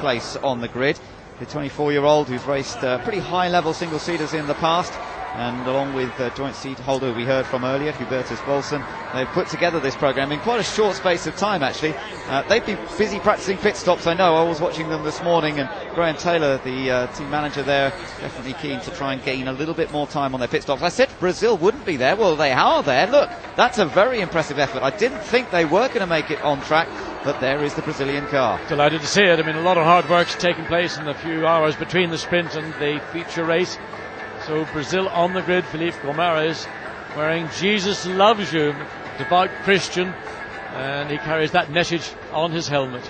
place on the grid. The 24-year-old who's raced pretty high-level single-seaters in the past, and along with joint seat holder we heard from earlier, Hubertus Bolson, they've put together this program in quite a short space of time actually. They've been busy practicing pit stops, I know. I was watching them this morning, and Graham Taylor, the team manager there, definitely keen to try and gain a little bit more time on their pit stops. I said Brazil wouldn't be there. Well, they are there. Look, that's a very impressive effort. I didn't think they were going to make it on track, but there is the Brazilian car. Delighted to see it. I mean, a lot of hard work's taking place in the few hours between the sprint and the feature race. So Brazil on the grid, Felipe Gomares wearing Jesus loves you, devout Christian, and he carries that message on his helmet.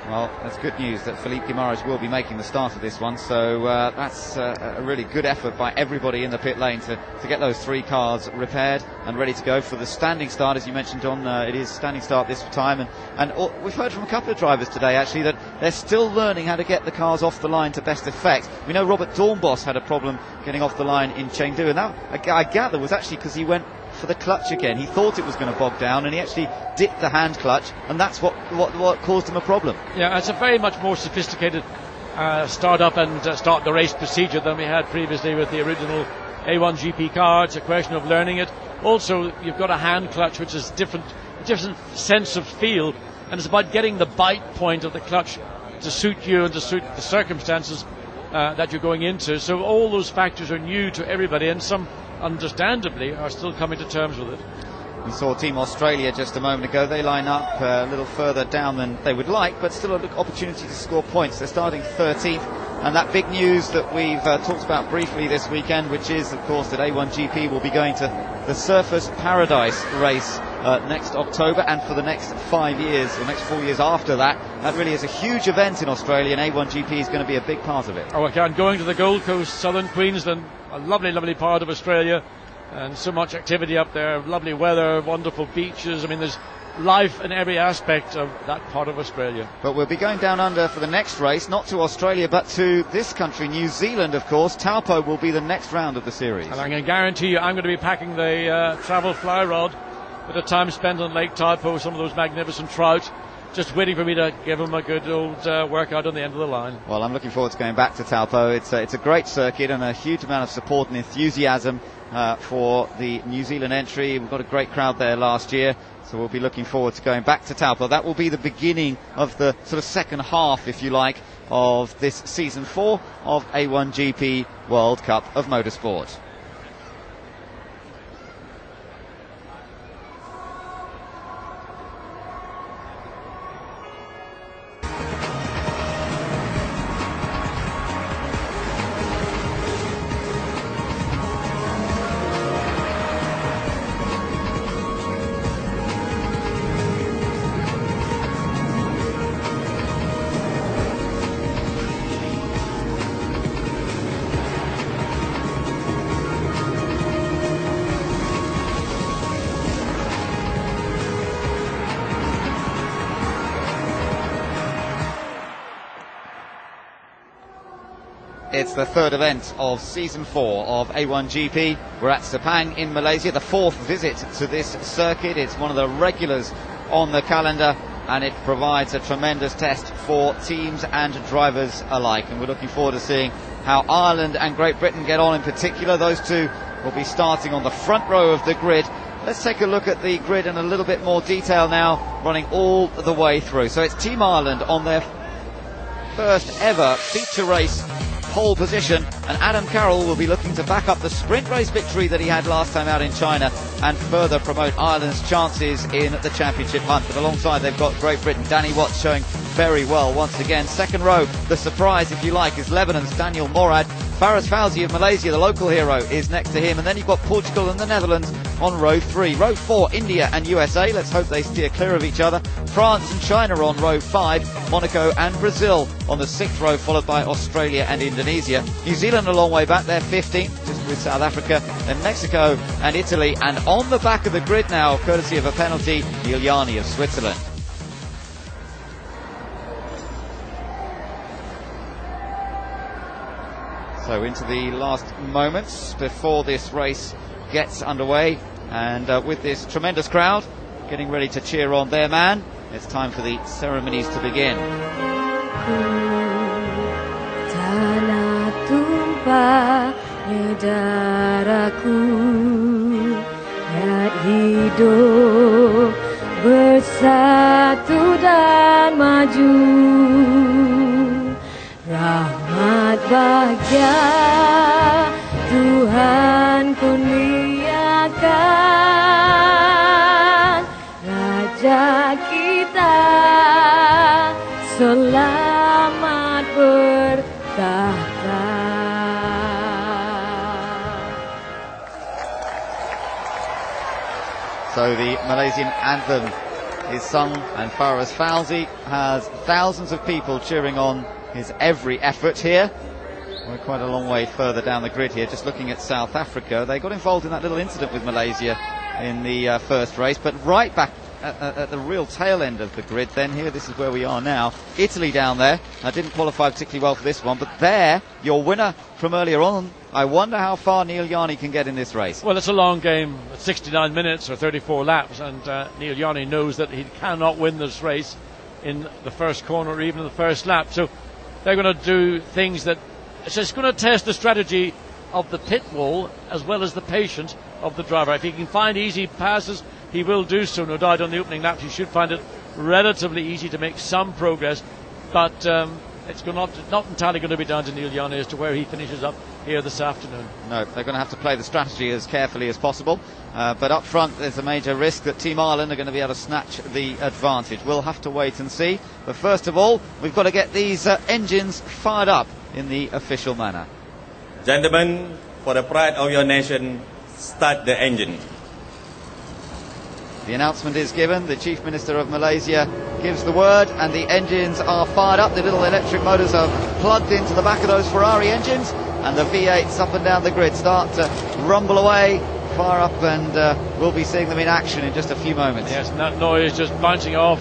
Well, that's good news that Felipe Guimaraes will be making the start of this one, so that's a really good effort by everybody in the pit lane to get those three cars repaired and ready to go for the standing start. As you mentioned, John, it is standing start this time, and we've heard from a couple of drivers today actually that they're still learning how to get the cars off the line to best effect. We know Robert Dornbos had a problem getting off the line in Chengdu, and that, I gather, was actually because he went for the clutch again. He thought it was going to bog down, and he actually dipped the hand clutch, and that's what caused him a problem. Yeah, it's a very much more sophisticated start up and start the race procedure than we had previously with the original A1GP car. It's a question of learning it. Also, you've got a hand clutch which is a different sense of feel, and it's about getting the bite point of the clutch to suit you and to suit the circumstances that you're going into. So all those factors are new to everybody, and some understandably are still coming to terms with it. We saw Team Australia just a moment ago. They line up a little further down than they would like, but still an opportunity to score points. They're starting 13th, and that big news that we've talked about briefly this weekend, which is of course that A1GP will be going to the Surfers Paradise race next October, and for the next 5 years, or next 4 years after that. That really is a huge event in Australia, and A1GP is going to be a big part of it. Oh, again, going to the Gold Coast, southern Queensland, a lovely part of Australia, and so much activity up there, lovely weather, wonderful beaches. I mean, there's life in every aspect of that part of Australia. But we'll be going down under for the next race, not to Australia, but to this country, New Zealand, of course. Taupo will be the next round of the series. And I can guarantee you I'm going to be packing the travel fly rod with the time spent on Lake Taupo, some of those magnificent trout, just waiting for me to give them a good old workout on the end of the line. Well, I'm looking forward to going back to Taupo. It's a great circuit and a huge amount of support and enthusiasm for the New Zealand entry. We've got a great crowd there last year, so we'll be looking forward to going back to Taupo. That will be the beginning of the sort of second half, if you like, of this season 4 of A1GP World Cup of Motorsport. It's the third event of season 4 of A1GP. We're at Sepang in Malaysia, the fourth visit to this circuit. It's one of the regulars on the calendar, and it provides a tremendous test for teams and drivers alike. And we're looking forward to seeing how Ireland and Great Britain get on in particular. Those two will be starting on the front row of the grid. Let's take a look at the grid in a little bit more detail now, running all the way through. So it's Team Ireland on their first ever feature race pole position, and Adam Carroll will be looking to back up the sprint race victory that he had last time out in China and further promote Ireland's chances in the championship hunt. But alongside they've got Great Britain. Danny Watts showing very well once again. Second row, the surprise if you like, is Lebanon's Daniel Morad. Faraz Fawzi of Malaysia, the local hero, is next to him, and then you've got Portugal and the Netherlands on row 3. Row 4, India and USA, let's hope they steer clear of each other. France and China on row 5, Monaco and Brazil on the 6th row, followed by Australia and Indonesia. New Zealand a long way back, they're 15th, just with South Africa, then Mexico and Italy, and on the back of the grid now, courtesy of a penalty, Giuliani of Switzerland. So into the last moments before this race gets underway, and with this tremendous crowd getting ready to cheer on their man, it's time for the ceremonies to begin. darahku, tanah tumpahnya darahku, niat hidup bersatu dan maju, rahmat bahagia Tuhan kurniakan, Raja kita selamat bertahta. So the Malaysian anthem is sung, and Faraz Fauzi has thousands of people cheering on his every effort here. We're quite a long way further down the grid here, just looking at South Africa. They got involved in that little incident with Malaysia in the first race, but right back at the real tail end of the grid then here, this is where we are now. Italy down there, didn't qualify particularly well for this one, but there, your winner from earlier on, I wonder how far Neil Yarni can get in this race. Well, it's a long game, 69 minutes or 34 laps, and Neil Yarni knows that he cannot win this race in the first corner or even in the first lap, so they're going to do things that, it's just going to test the strategy of the pit wall as well as the patience of the driver. If he can find easy passes, he will do so, no doubt. On the opening laps, he should find it relatively easy to make some progress, but it's not entirely going to be down to Neil Yarni as to where he finishes up here this afternoon. No, they're going to have to play the strategy as carefully as possible, but up front there's a major risk that Team Ireland are going to be able to snatch the advantage. We'll have to wait and see, but first of all we've got to get these engines fired up in the official manner. Gentlemen, for the pride of your nation, start the engine. The announcement is given, the Chief Minister of Malaysia gives the word, and the engines are fired up. The little electric motors are plugged into the back of those Ferrari engines, and the V8s up and down the grid start to rumble away, fire up, and we'll be seeing them in action in just a few moments. Yes, and that noise just bouncing off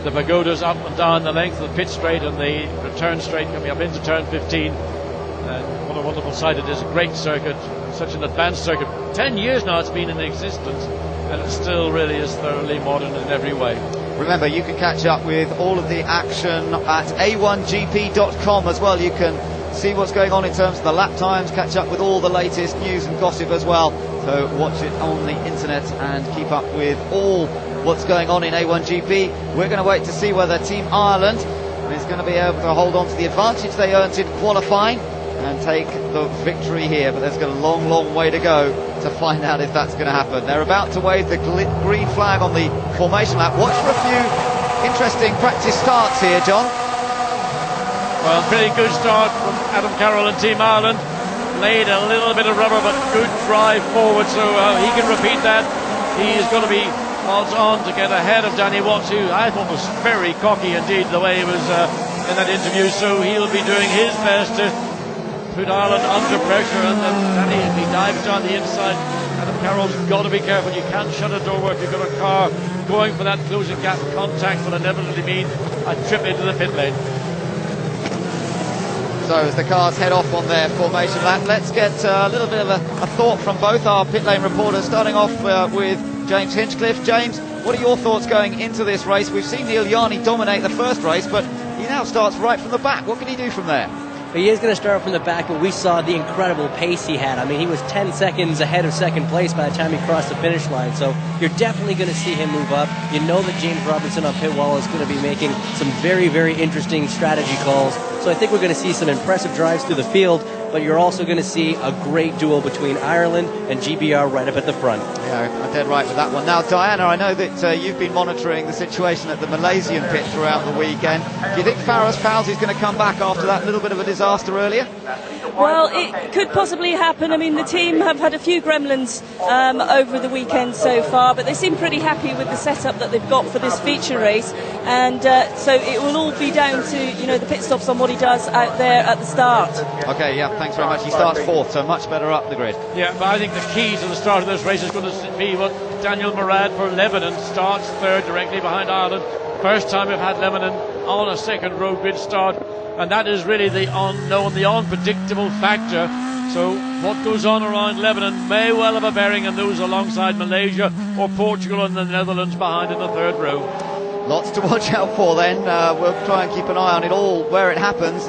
the pagodas up and down the length of the pit straight and the return straight coming up into turn 15. And what a wonderful sight it is, a great circuit, such an advanced circuit. 10 years now it's been in existence, and it still really is thoroughly modern in every way. Remember, you can catch up with all of the action at A1GP.com as well. You can see what's going on in terms of the lap times, catch up with all the latest news and gossip as well. So watch it on the internet and keep up with all what's going on in A1GP. We're going to wait to see whether Team Ireland is going to be able to hold on to the advantage they earned in qualifying and take the victory here, but there's got a long, long way to go to find out if that's going to happen. They're about to wave the green flag on the formation lap. Watch for a few interesting practice starts here, John. Well, pretty good start from Adam Carroll and Team Ireland. Laid a little bit of rubber, but good drive forward, so he can repeat that. He is going to be odds on to get ahead of Danny Watts, who I thought was very cocky indeed the way he was in that interview, so he'll be doing his best to put Ireland under pressure, and then Danny, if he dives down the inside, Adam Carroll's got to be careful. You can't shut a door if you've got a car going for that closing gap contact will inevitably mean a trip into the pit lane. So as the cars head off on their formation lap, let's get a little bit of a thought from both our pit lane reporters, starting off with James Hinchcliffe. James, what are your thoughts going into this race? We've seen Neil Yarni dominate the first race, but he now starts right from the back. What can he do from there? But he is going to start from the back, but we saw the incredible pace he had. I mean, he was 10 seconds ahead of second place by the time he crossed the finish line. So you're definitely going to see him move up. You know that James Robertson on pit wall is going to be making some very, very interesting strategy calls. So I think we're going to see some impressive drives through the field, but you're also going to see a great duel between Ireland and GBR right up at the front. Yeah, I'm dead right with that one. Now, Diana, I know that you've been monitoring the situation at the Malaysian pit throughout the weekend. Do you think Faraz Fauzi is going to come back after that little bit of a disaster earlier? Well, it could possibly happen. I mean, the team have had a few gremlins over the weekend so far, but they seem pretty happy with the setup that they've got for this feature race, and so it will all be down to the pit stops on what he does out there at the start. Okay, yeah, thanks very much. He starts fourth, so much better up the grid. Yeah, but I think the key to the start of this race is going to be what Daniel Murad for Lebanon starts third directly behind Ireland. First time we've had Lebanon on a second row grid start, and that is really the unknown, the unpredictable factor. So what goes on around Lebanon may well have a bearing on those alongside Malaysia or Portugal and the Netherlands behind in the third row. Lots to watch out for then. We'll try and keep an eye on it all where it happens.